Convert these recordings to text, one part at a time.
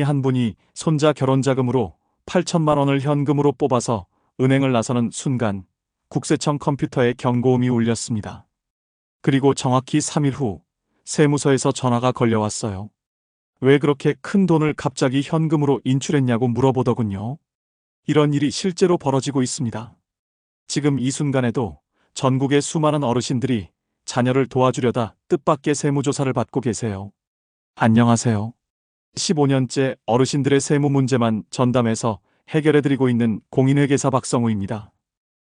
한 분이 손자 결혼 자금으로 8천만 원을 현금으로 뽑아서 은행을 나서는 순간 국세청 컴퓨터에 경고음이 울렸습니다. 그리고 정확히 3일 후 세무서에서 전화가 걸려왔어요. 왜 그렇게 큰 돈을 갑자기 현금으로 인출했냐고 물어보더군요. 이런 일이 실제로 벌어지고 있습니다. 지금 이 순간에도 전국의 수많은 어르신들이 자녀를 도와주려다 뜻밖의 세무조사를 받고 계세요. 안녕하세요. 15년째 어르신들의 세무 문제만 전담해서 해결해드리고 있는 공인회계사 박성우입니다.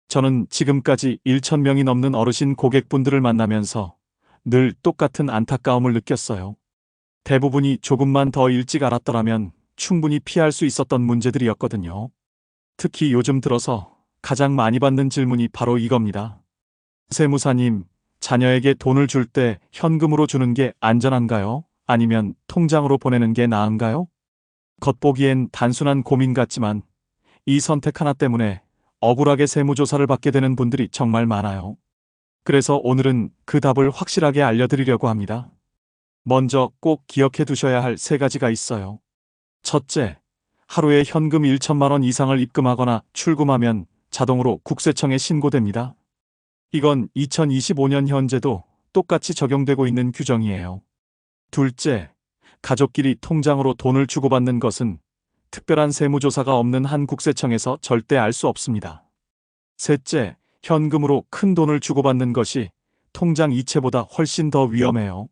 저는 지금까지 1,000명이 넘는 어르신 고객분들을 만나면서 늘 똑같은 안타까움을 느꼈어요. 대부분이 조금만 더 일찍 알았더라면 충분히 피할 수 있었던 문제들이었거든요. 특히 요즘 들어서 가장 많이 받는 질문이 바로 이겁니다. 세무사님, 자녀에게 돈을 줄 때 현금으로 주는 게 안전한가요? 아니면 통장으로 보내는 게 나은가요? 겉보기엔 단순한 고민 같지만 이 선택 하나 때문에 억울하게 세무조사를 받게 되는 분들이 정말 많아요. 그래서 오늘은 그 답을 확실하게 알려드리려고 합니다. 먼저 꼭 기억해 두셔야 할 3가지가 있어요. 첫째, 하루에 현금 1천만 원 이상을 입금하거나 출금하면 자동으로 국세청에 신고됩니다. 이건 2025년 현재도 똑같이 적용되고 있는 규정이에요. 둘째, 가족끼리 통장으로 돈을 주고받는 것은 특별한 세무조사가 없는 한 국세청에서 절대 알 수 없습니다. 셋째, 현금으로 큰 돈을 주고받는 것이 통장 이체보다 훨씬 더 위험해요.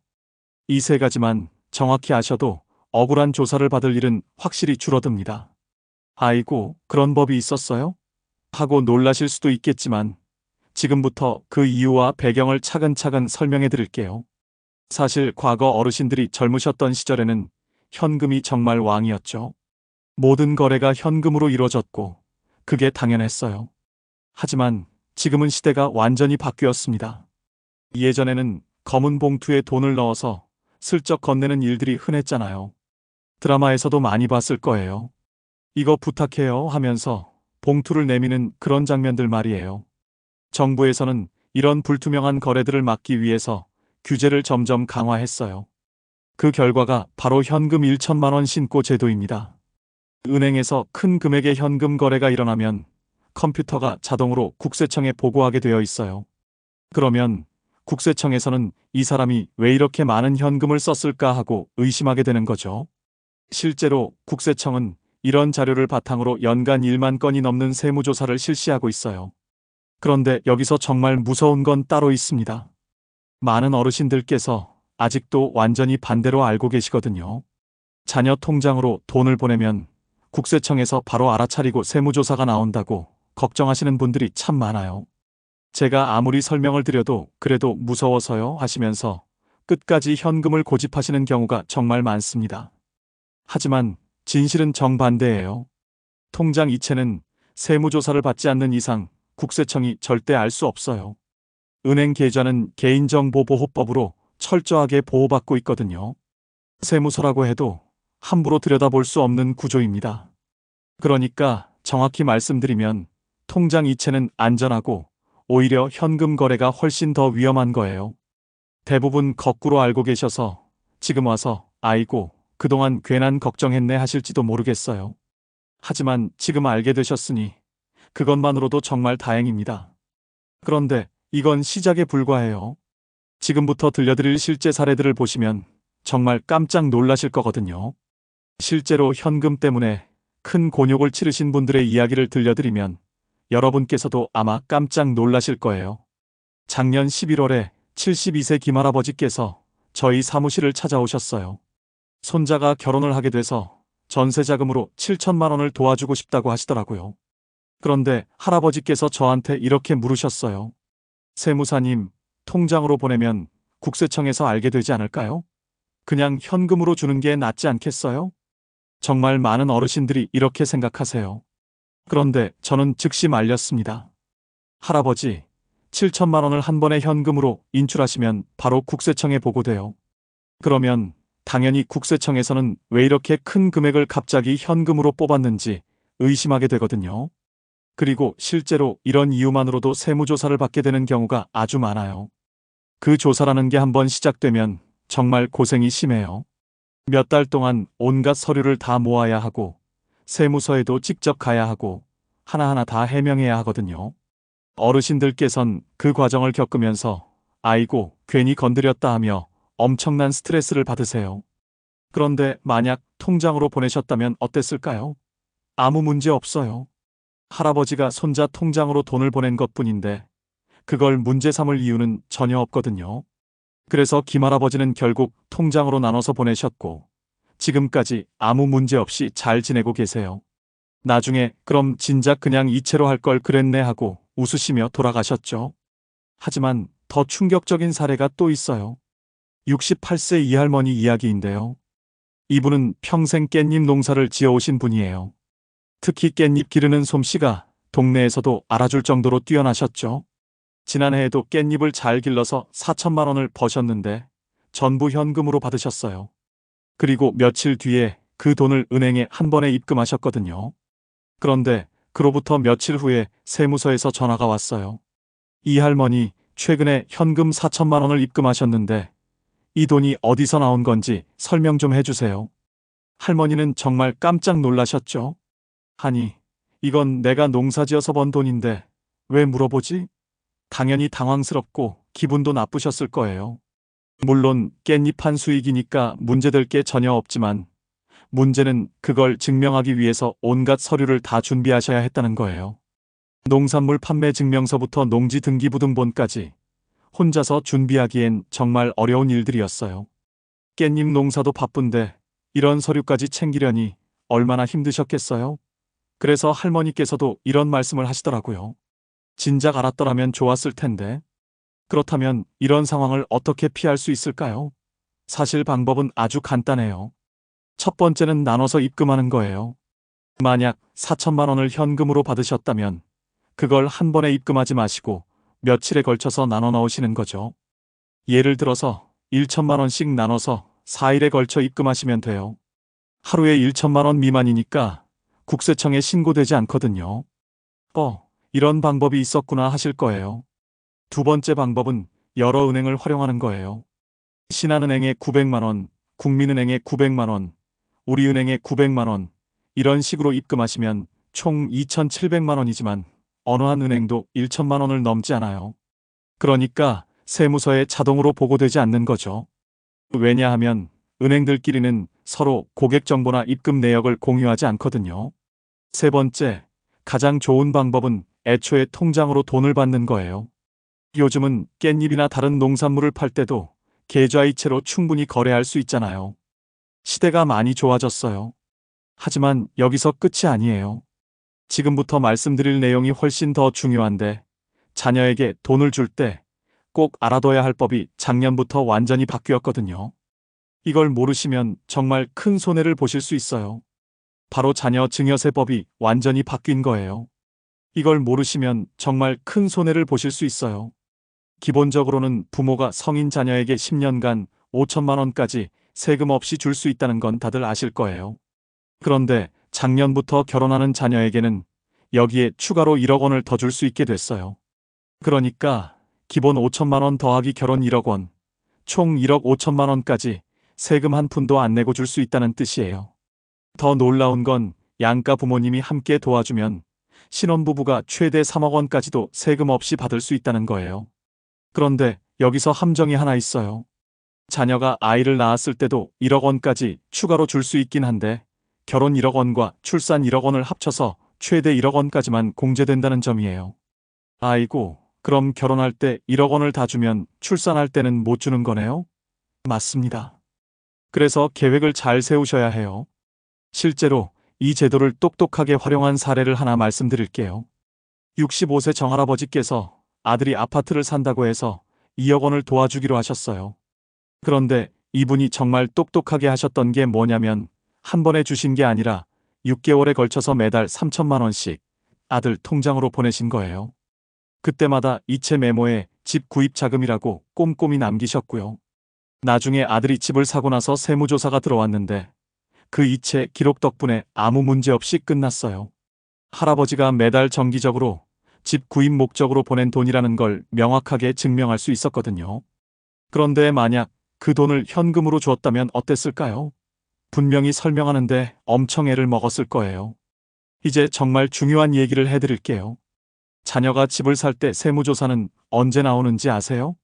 이 3가지만 정확히 아셔도 억울한 조사를 받을 일은 확실히 줄어듭니다. 아이고, 그런 법이 있었어요? 하고 놀라실 수도 있겠지만 지금부터 그 이유와 배경을 차근차근 설명해 드릴게요. 사실 과거 어르신들이 젊으셨던 시절에는 현금이 정말 왕이었죠. 모든 거래가 현금으로 이루어졌고 그게 당연했어요. 하지만 지금은 시대가 완전히 바뀌었습니다. 예전에는 검은 봉투에 돈을 넣어서 슬쩍 건네는 일들이 흔했잖아요. 드라마에서도 많이 봤을 거예요. 이거 부탁해요 하면서 봉투를 내미는 그런 장면들 말이에요. 정부에서는 이런 불투명한 거래들을 막기 위해서 규제를 점점 강화했어요. 그 결과가 바로 현금 1천만 원 신고 제도입니다. 은행에서 큰 금액의 현금 거래가 일어나면 컴퓨터가 자동으로 국세청에 보고하게 되어 있어요. 그러면 국세청에서는 이 사람이 왜 이렇게 많은 현금을 썼을까 하고 의심하게 되는 거죠. 실제로 국세청은 이런 자료를 바탕으로 연간 1만 건이 넘는 세무조사를 실시하고 있어요. 그런데 여기서 정말 무서운 건 따로 있습니다. 많은 어르신들께서 아직도 완전히 반대로 알고 계시거든요. 자녀 통장으로 돈을 보내면 국세청에서 바로 알아차리고 세무조사가 나온다고 걱정하시는 분들이 참 많아요. 제가 아무리 설명을 드려도 그래도 무서워서요 하시면서 끝까지 현금을 고집하시는 경우가 정말 많습니다. 하지만 진실은 정반대예요. 통장 이체는 세무조사를 받지 않는 이상 국세청이 절대 알 수 없어요. 은행 계좌는 개인정보보호법으로 철저하게 보호받고 있거든요. 세무서라고 해도 함부로 들여다볼 수 없는 구조입니다. 그러니까 정확히 말씀드리면 통장 이체는 안전하고 오히려 현금 거래가 훨씬 더 위험한 거예요. 대부분 거꾸로 알고 계셔서 지금 와서 아이고, 그동안 괜한 걱정했네 하실지도 모르겠어요. 하지만 지금 알게 되셨으니 그것만으로도 정말 다행입니다. 그런데 이건 시작에 불과해요. 지금부터 들려드릴 실제 사례들을 보시면 정말 깜짝 놀라실 거거든요. 실제로 현금 때문에 큰 곤욕을 치르신 분들의 이야기를 들려드리면 여러분께서도 아마 깜짝 놀라실 거예요. 작년 11월에 72세 김할아버지께서 저희 사무실을 찾아오셨어요. 손자가 결혼을 하게 돼서 전세자금으로 7천만 원을 도와주고 싶다고 하시더라고요. 그런데 할아버지께서 저한테 이렇게 물으셨어요. 세무사님, 통장으로 보내면 국세청에서 알게 되지 않을까요? 그냥 현금으로 주는 게 낫지 않겠어요? 정말 많은 어르신들이 이렇게 생각하세요. 그런데 저는 즉시 말렸습니다. 할아버지, 7천만 원을 한 번에 현금으로 인출하시면 바로 국세청에 보고돼요. 그러면 당연히 국세청에서는 왜 이렇게 큰 금액을 갑자기 현금으로 뽑았는지 의심하게 되거든요. 그리고 실제로 이런 이유만으로도 세무조사를 받게 되는 경우가 아주 많아요. 그 조사라는 게 한번 시작되면 정말 고생이 심해요. 몇 달 동안 온갖 서류를 다 모아야 하고 세무서에도 직접 가야 하고 하나하나 다 해명해야 하거든요. 어르신들께선 그 과정을 겪으면서 아이고 괜히 건드렸다 하며 엄청난 스트레스를 받으세요. 그런데 만약 통장으로 보내셨다면 어땠을까요? 아무 문제 없어요. 할아버지가 손자 통장으로 돈을 보낸 것뿐인데 그걸 문제 삼을 이유는 전혀 없거든요. 그래서 김할아버지는 결국 통장으로 나눠서 보내셨고 지금까지 아무 문제 없이 잘 지내고 계세요. 나중에 그럼 진작 그냥 이체로 할 걸 그랬네 하고 웃으시며 돌아가셨죠. 하지만 더 충격적인 사례가 또 있어요. 68세 이 할머니 이야기인데요. 이분은 평생 깻잎 농사를 지어오신 분이에요. 특히 깻잎 기르는 솜씨가 동네에서도 알아줄 정도로 뛰어나셨죠. 지난해에도 깻잎을 잘 길러서 4천만 원을 버셨는데 전부 현금으로 받으셨어요. 그리고 며칠 뒤에 그 돈을 은행에 한 번에 입금하셨거든요. 그런데 그로부터 며칠 후에 세무서에서 전화가 왔어요. 이 할머니 최근에 현금 4천만 원을 입금하셨는데 이 돈이 어디서 나온 건지 설명 좀 해주세요. 할머니는 정말 깜짝 놀라셨죠. 아니, 이건 내가 농사지어서 번 돈인데 왜 물어보지? 당연히 당황스럽고 기분도 나쁘셨을 거예요. 물론 깻잎 한 수익이니까 문제될 게 전혀 없지만 문제는 그걸 증명하기 위해서 온갖 서류를 다 준비하셔야 했다는 거예요. 농산물 판매 증명서부터 농지 등기부등본까지 혼자서 준비하기엔 정말 어려운 일들이었어요. 깻잎 농사도 바쁜데 이런 서류까지 챙기려니 얼마나 힘드셨겠어요? 그래서 할머니께서도 이런 말씀을 하시더라고요. 진작 알았더라면 좋았을 텐데. 그렇다면 이런 상황을 어떻게 피할 수 있을까요? 사실 방법은 아주 간단해요. 첫 번째는 나눠서 입금하는 거예요. 만약 4천만 원을 현금으로 받으셨다면 그걸 한 번에 입금하지 마시고 며칠에 걸쳐서 나눠 넣으시는 거죠. 예를 들어서 1천만 원씩 나눠서 4일에 걸쳐 입금하시면 돼요. 하루에 1천만 원 미만이니까 국세청에 신고되지 않거든요. 이런 방법이 있었구나 하실 거예요. 두 번째 방법은 여러 은행을 활용하는 거예요. 신한은행에 900만 원, 국민은행에 900만 원, 우리은행에 900만 원 이런 식으로 입금하시면 총 2,700만 원이지만 어느 한 은행도 1천만 원을 넘지 않아요. 그러니까 세무서에 자동으로 보고되지 않는 거죠. 왜냐하면 은행들끼리는 서로 고객 정보나 입금 내역을 공유하지 않거든요. 세 번째, 가장 좋은 방법은 애초에 통장으로 돈을 받는 거예요. 요즘은 깻잎이나 다른 농산물을 팔 때도 계좌이체로 충분히 거래할 수 있잖아요. 시대가 많이 좋아졌어요. 하지만 여기서 끝이 아니에요. 지금부터 말씀드릴 내용이 훨씬 더 중요한데 자녀에게 돈을 줄 때 꼭 알아둬야 할 법이 작년부터 완전히 바뀌었거든요. 이걸 모르시면 정말 큰 손해를 보실 수 있어요. 바로 자녀 증여세법이 완전히 바뀐 거예요. 이걸 모르시면 정말 큰 손해를 보실 수 있어요. 기본적으로는 부모가 성인 자녀에게 10년간 5천만 원까지 세금 없이 줄 수 있다는 건 다들 아실 거예요. 그런데 작년부터 결혼하는 자녀에게는 여기에 추가로 1억 원을 더 줄 수 있게 됐어요. 그러니까 기본 5천만 원 더하기 결혼 1억 원, 총 1억 5천만 원까지 세금 한 푼도 안 내고 줄 수 있다는 뜻이에요. 더 놀라운 건 양가 부모님이 함께 도와주면 신혼부부가 최대 3억 원까지도 세금 없이 받을 수 있다는 거예요. 그런데 여기서 함정이 하나 있어요. 자녀가 아이를 낳았을 때도 1억 원까지 추가로 줄 수 있긴 한데 결혼 1억 원과 출산 1억 원을 합쳐서 최대 1억 원까지만 공제된다는 점이에요. 아이고, 그럼 결혼할 때 1억 원을 다 주면 출산할 때는 못 주는 거네요? 맞습니다. 그래서 계획을 잘 세우셔야 해요. 실제로 이 제도를 똑똑하게 활용한 사례를 하나 말씀드릴게요. 65세 정할아버지께서 아들이 아파트를 산다고 해서 2억 원을 도와주기로 하셨어요. 그런데 이분이 정말 똑똑하게 하셨던 게 뭐냐면 한 번에 주신 게 아니라 6개월에 걸쳐서 매달 3천만 원씩 아들 통장으로 보내신 거예요. 그때마다 이체 메모에 집 구입 자금이라고 꼼꼼히 남기셨고요. 나중에 아들이 집을 사고 나서 세무조사가 들어왔는데 그 이체 기록 덕분에 아무 문제 없이 끝났어요. 할아버지가 매달 정기적으로 집 구입 목적으로 보낸 돈이라는 걸 명확하게 증명할 수 있었거든요. 그런데 만약 그 돈을 현금으로 주었다면 어땠을까요? 분명히 설명하는데 엄청 애를 먹었을 거예요. 이제 정말 중요한 얘기를 해드릴게요. 자녀가 집을 살 때 세무조사는 언제 나오는지 아세요?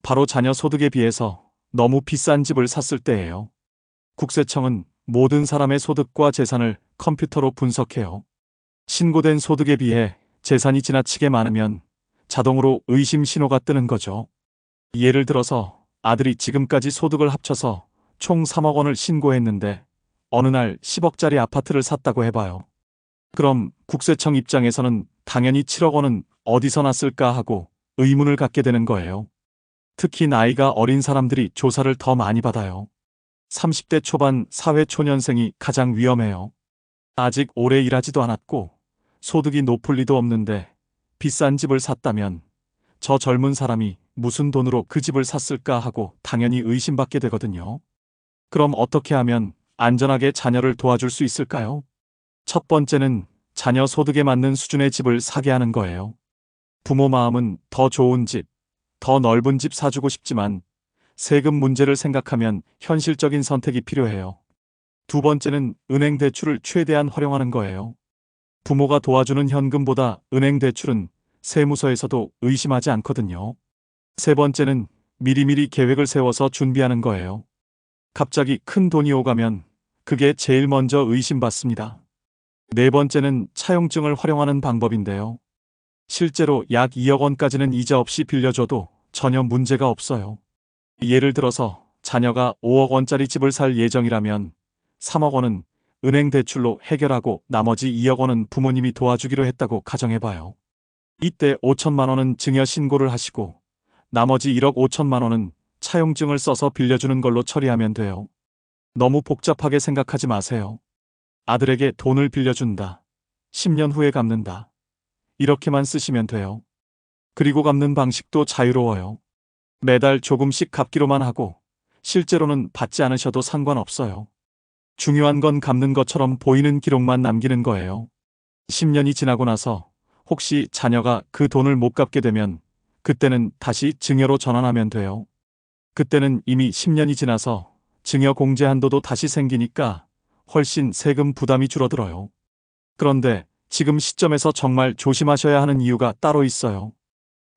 바로 자녀 소득에 비해서 너무 비싼 집을 샀을 때예요. 국세청은 모든 사람의 소득과 재산을 컴퓨터로 분석해요. 신고된 소득에 비해 재산이 지나치게 많으면 자동으로 의심 신호가 뜨는 거죠. 예를 들어서 아들이 지금까지 소득을 합쳐서 총 3억 원을 신고했는데 어느 날 10억짜리 아파트를 샀다고 해봐요. 그럼 국세청 입장에서는 당연히 7억 원은 어디서 났을까 하고 의문을 갖게 되는 거예요. 특히 나이가 어린 사람들이 조사를 더 많이 받아요. 30대 초반 사회초년생이 가장 위험해요. 아직 오래 일하지도 않았고 소득이 높을 리도 없는데 비싼 집을 샀다면 저 젊은 사람이 무슨 돈으로 그 집을 샀을까 하고 당연히 의심받게 되거든요. 그럼 어떻게 하면 안전하게 자녀를 도와줄 수 있을까요? 첫 번째는 자녀 소득에 맞는 수준의 집을 사게 하는 거예요. 부모 마음은 더 좋은 집, 더 넓은 집 사주고 싶지만 세금 문제를 생각하면 현실적인 선택이 필요해요. 두 번째는 은행 대출을 최대한 활용하는 거예요. 부모가 도와주는 현금보다 은행 대출은 세무서에서도 의심하지 않거든요. 세 번째는 미리미리 계획을 세워서 준비하는 거예요. 갑자기 큰 돈이 오가면 그게 제일 먼저 의심받습니다. 네 번째는 차용증을 활용하는 방법인데요. 실제로 약 2억 원까지는 이자 없이 빌려줘도 전혀 문제가 없어요. 예를 들어서 자녀가 5억 원짜리 집을 살 예정이라면 3억 원은 은행 대출로 해결하고 나머지 2억 원은 부모님이 도와주기로 했다고 가정해봐요. 이때 5천만 원은 증여 신고를 하시고 나머지 1억 5천만 원은 차용증을 써서 빌려주는 걸로 처리하면 돼요. 너무 복잡하게 생각하지 마세요. 아들에게 돈을 빌려준다. 10년 후에 갚는다. 이렇게만 쓰시면 돼요. 그리고 갚는 방식도 자유로워요. 매달 조금씩 갚기로만 하고 실제로는 받지 않으셔도 상관없어요. 중요한 건 갚는 것처럼 보이는 기록만 남기는 거예요. 10년이 지나고 나서 혹시 자녀가 그 돈을 못 갚게 되면 그때는 다시 증여로 전환하면 돼요. 그때는 이미 10년이 지나서 증여 공제 한도도 다시 생기니까 훨씬 세금 부담이 줄어들어요. 그런데 지금 시점에서 정말 조심하셔야 하는 이유가 따로 있어요.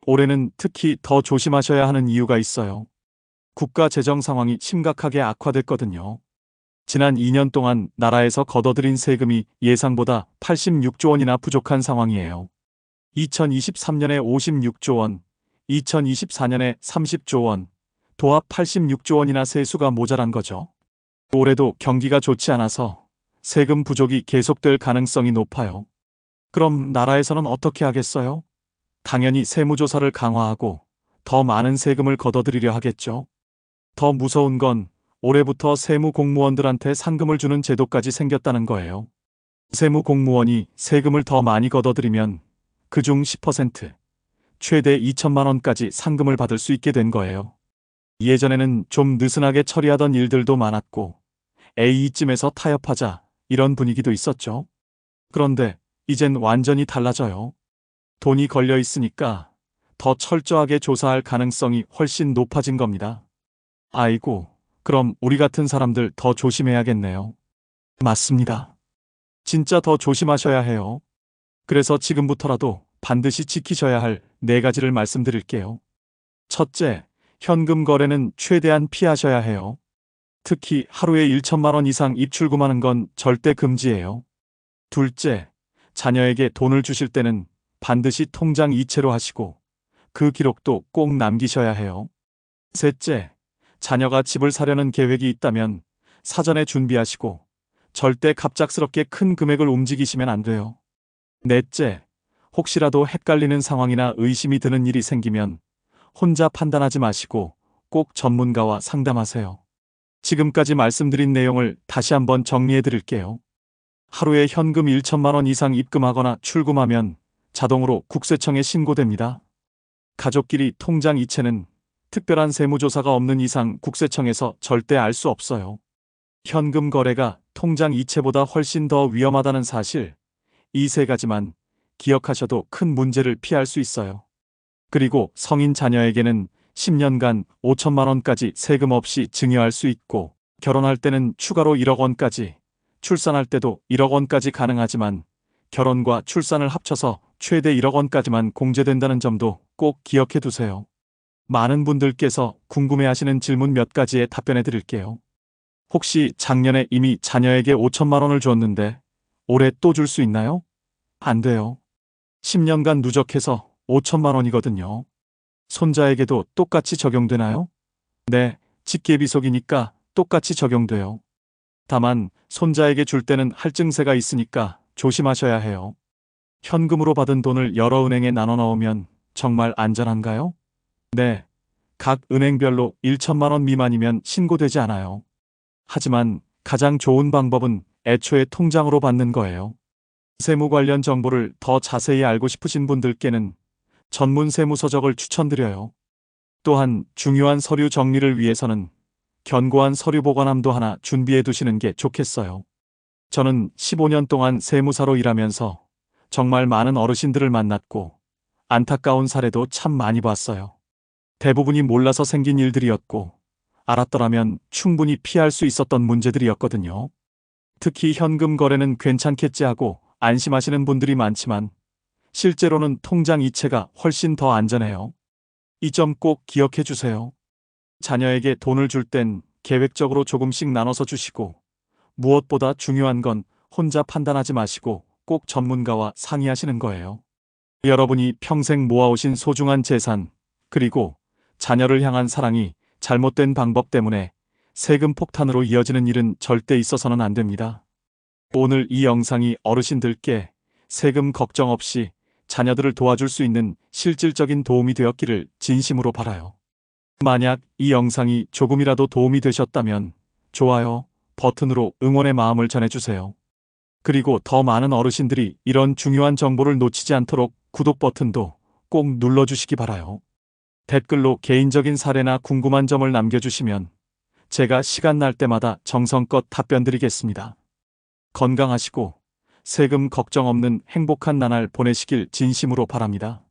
올해는 특히 더 조심하셔야 하는 이유가 있어요. 국가 재정 상황이 심각하게 악화됐거든요. 지난 2년 동안 나라에서 걷어들인 세금이 예상보다 86조 원이나 부족한 상황이에요. 2023년에 56조 원, 2024년에 30조 원, 도합 86조 원이나 세수가 모자란 거죠. 올해도 경기가 좋지 않아서 세금 부족이 계속될 가능성이 높아요. 그럼 나라에서는 어떻게 하겠어요? 당연히 세무조사를 강화하고 더 많은 세금을 걷어들이려 하겠죠. 더 무서운 건 올해부터 세무 공무원들한테 상금을 주는 제도까지 생겼다는 거예요. 세무 공무원이 세금을 더 많이 걷어들이면 그중 10%, 최대 2천만 원까지 상금을 받을 수 있게 된 거예요. 예전에는 좀 느슨하게 처리하던 일들도 많았고 에이 이쯤에서 타협하자 이런 분위기도 있었죠. 그런데 이젠 완전히 달라져요. 돈이 걸려 있으니까 더 철저하게 조사할 가능성이 훨씬 높아진 겁니다. 아이고, 그럼 우리 같은 사람들 더 조심해야겠네요. 맞습니다. 진짜 더 조심하셔야 해요. 그래서 지금부터라도 반드시 지키셔야 할 4가지를 말씀드릴게요. 첫째, 현금 거래는 최대한 피하셔야 해요. 특히 하루에 1천만 원 이상 입출금하는 건 절대 금지예요. 둘째, 자녀에게 돈을 주실 때는 반드시 통장 이체로 하시고 그 기록도 꼭 남기셔야 해요. 셋째, 자녀가 집을 사려는 계획이 있다면 사전에 준비하시고 절대 갑작스럽게 큰 금액을 움직이시면 안 돼요. 넷째, 혹시라도 헷갈리는 상황이나 의심이 드는 일이 생기면 혼자 판단하지 마시고 꼭 전문가와 상담하세요. 지금까지 말씀드린 내용을 다시 한번 정리해 드릴게요. 하루에 현금 1천만 원 이상 입금하거나 출금하면 자동으로 국세청에 신고됩니다. 가족끼리 통장 이체는 특별한 세무조사가 없는 이상 국세청에서 절대 알 수 없어요. 현금 거래가 통장 이체보다 훨씬 더 위험하다는 사실, 이 3가지만 기억하셔도 큰 문제를 피할 수 있어요. 그리고 성인 자녀에게는 10년간 5천만 원까지 세금 없이 증여할 수 있고 결혼할 때는 추가로 1억 원까지, 출산할 때도 1억 원까지 가능하지만 결혼과 출산을 합쳐서 최대 1억 원까지만 공제된다는 점도 꼭 기억해 두세요. 많은 분들께서 궁금해하시는 질문 몇 가지에 답변해 드릴게요. 혹시 작년에 이미 자녀에게 5천만 원을 줬는데 올해 또 줄 수 있나요? 안 돼요. 10년간 누적해서 5천만 원이거든요. 손자에게도 똑같이 적용되나요? 네, 직계비속이니까 똑같이 적용돼요. 다만 손자에게 줄 때는 할증세가 있으니까 조심하셔야 해요. 현금으로 받은 돈을 여러 은행에 나눠 넣으면 정말 안전한가요? 네, 각 은행별로 1천만 원 미만이면 신고되지 않아요. 하지만 가장 좋은 방법은 애초에 통장으로 받는 거예요. 세무 관련 정보를 더 자세히 알고 싶으신 분들께는 전문 세무서적을 추천드려요. 또한 중요한 서류 정리를 위해서는 견고한 서류 보관함도 하나 준비해 두시는 게 좋겠어요. 저는 15년 동안 세무사로 일하면서 정말 많은 어르신들을 만났고 안타까운 사례도 참 많이 봤어요. 대부분이 몰라서 생긴 일들이었고 알았더라면 충분히 피할 수 있었던 문제들이었거든요. 특히 현금 거래는 괜찮겠지 하고 안심하시는 분들이 많지만 실제로는 통장 이체가 훨씬 더 안전해요. 이 점 꼭 기억해 주세요. 자녀에게 돈을 줄 땐 계획적으로 조금씩 나눠서 주시고 무엇보다 중요한 건 혼자 판단하지 마시고 꼭 전문가와 상의하시는 거예요. 여러분이 평생 모아오신 소중한 재산, 그리고 자녀를 향한 사랑이 잘못된 방법 때문에 세금 폭탄으로 이어지는 일은 절대 있어서는 안 됩니다. 오늘 이 영상이 어르신들께 세금 걱정 없이 자녀들을 도와줄 수 있는 실질적인 도움이 되었기를 진심으로 바라요. 만약 이 영상이 조금이라도 도움이 되셨다면 좋아요 버튼으로 응원의 마음을 전해주세요. 그리고 더 많은 어르신들이 이런 중요한 정보를 놓치지 않도록 구독 버튼도 꼭 눌러주시기 바라요. 댓글로 개인적인 사례나 궁금한 점을 남겨주시면 제가 시간 날 때마다 정성껏 답변 드리겠습니다. 건강하시고 세금 걱정 없는 행복한 나날 보내시길 진심으로 바랍니다.